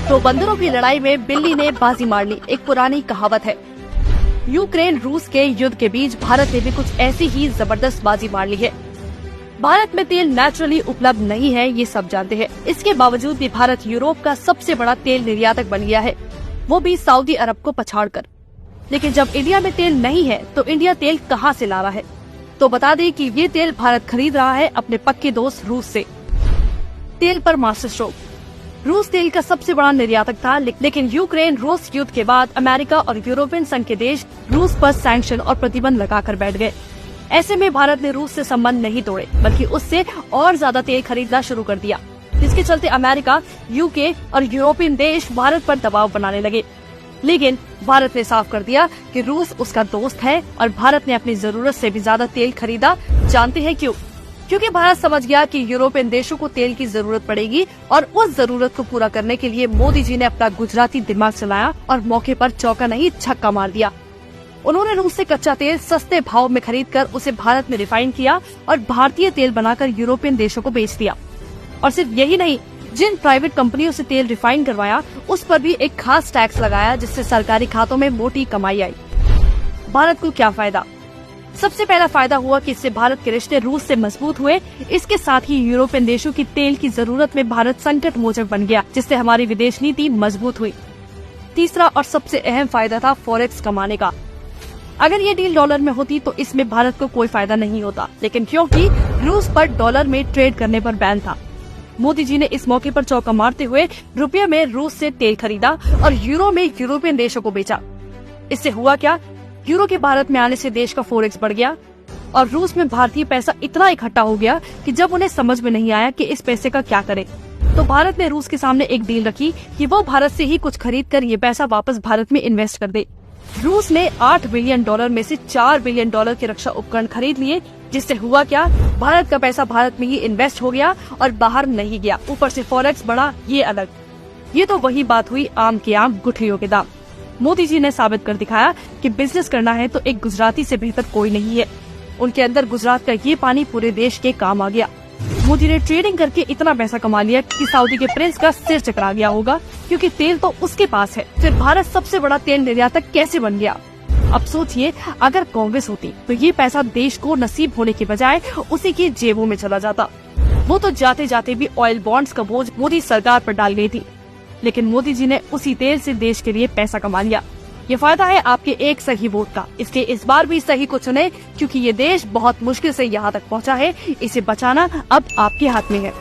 तो बंदरों की लड़ाई में बिल्ली ने बाजी मार ली, एक पुरानी कहावत है। यूक्रेन रूस के युद्ध के बीच भारत ने भी कुछ ऐसी ही जबरदस्त बाजी मार ली है। भारत में तेल नेचुरली उपलब्ध नहीं है, ये सब जानते हैं। इसके बावजूद भी भारत यूरोप का सबसे बड़ा तेल निर्यातक बन गया है, वो भी सऊदी अरब को पछाड़कर। लेकिन जब इंडिया में तेल नहीं है तो इंडिया तेल कहां से ला रहा है? तो बता दें कि ये तेल भारत खरीद रहा है अपने पक्के दोस्त रूस से। तेल पर मास्टर स्ट्रोक। रूस तेल का सबसे बड़ा निर्यातक था, लेकिन यूक्रेन रूस युद्ध के बाद अमेरिका और यूरोपियन संघ के देश रूस पर सैंक्शन और प्रतिबंध लगाकर बैठ गए। ऐसे में भारत ने रूस से संबंध नहीं तोड़े, बल्कि उससे और ज्यादा तेल खरीदना शुरू कर दिया, जिसके चलते अमेरिका, यूके और यूरोपियन देश भारत पर दबाव बनाने लगे। लेकिन भारत ने साफ कर दिया कि रूस उसका दोस्त है और भारत ने अपनी जरूरत से भी ज्यादा तेल खरीदा। जानते हैं क्यों? क्योंकि भारत समझ गया कि यूरोपियन देशों को तेल की जरूरत पड़ेगी और उस जरूरत को पूरा करने के लिए मोदी जी ने अपना गुजराती दिमाग चलाया और मौके पर चौका नहीं छक्का मार दिया। उन्होंने रूस से कच्चा तेल सस्ते भाव में खरीदकर उसे भारत में रिफाइन किया और भारतीय तेल बनाकर यूरोपियन देशों को बेच दिया। और सिर्फ यही नहीं, जिन प्राइवेट कंपनियों से तेल रिफाइन करवाया उस पर भी एक खास टैक्स लगाया, जिससे सरकारी खातों में मोटी कमाई आई। भारत को क्या फायदा? सबसे पहला फायदा हुआ कि इससे भारत के रिश्ते रूस से मजबूत हुए। इसके साथ ही यूरोपियन देशों की तेल की जरूरत में भारत संकट मोचक बन गया, जिससे हमारी विदेश नीति मजबूत हुई। तीसरा और सबसे अहम फायदा था फॉरेक्स कमाने का। अगर ये डील डॉलर में होती तो इसमें भारत को कोई फायदा नहीं होता, लेकिन क्योंकि रूस पर डॉलर में ट्रेड करने पर बैन था, मोदी जी ने इस मौके पर चौका मारते हुए रुपये में रूस से तेल खरीदा और यूरो में यूरोपियन देशों को बेचा। इससे हुआ क्या? यूरो के भारत में आने से देश का फॉरेक्स बढ़ गया और रूस में भारतीय पैसा इतना इकट्ठा हो गया कि जब उन्हें समझ में नहीं आया कि इस पैसे का क्या करें, तो भारत ने रूस के सामने एक डील रखी कि वो भारत से ही कुछ खरीद कर ये पैसा वापस भारत में इन्वेस्ट कर दे। रूस ने $8 बिलियन में से $4 बिलियन के रक्षा उपकरण खरीद लिए, जिससे हुआ क्या? भारत का पैसा भारत में ही इन्वेस्ट हो गया और बाहर नहीं गया। ऊपर से फॉरेक्स बढ़ा, ये अलग। ये तो वही बात हुई आम के आम गुठलियों के दाम। मोदी जी ने साबित कर दिखाया कि बिजनेस करना है तो एक गुजराती से बेहतर कोई नहीं है। उनके अंदर गुजरात का ये पानी पूरे देश के काम आ गया। मोदी ने ट्रेडिंग करके इतना पैसा कमा लिया कि सऊदी के प्रिंस का सिर चकरा गया होगा, क्योंकि तेल तो उसके पास है। फिर भारत सबसे बड़ा तेल निर्यातक कैसे बन गया? अब सोचिए, अगर कांग्रेस होती तो ये पैसा देश को नसीब होने के बजाय उसी की जेबों में चला जाता। वो तो जाते जाते भी ऑयल बॉन्ड्स का बोझ मोदी सरकार पर डाल गई थी, लेकिन मोदी जी ने उसी तेल से देश के लिए पैसा कमा लिया। ये फायदा है आपके एक सही वोट का। इसलिए इस बार भी सही को चुने, क्योंकि ये देश बहुत मुश्किल से यहाँ तक पहुँचा है। इसे बचाना अब आपके हाथ में है।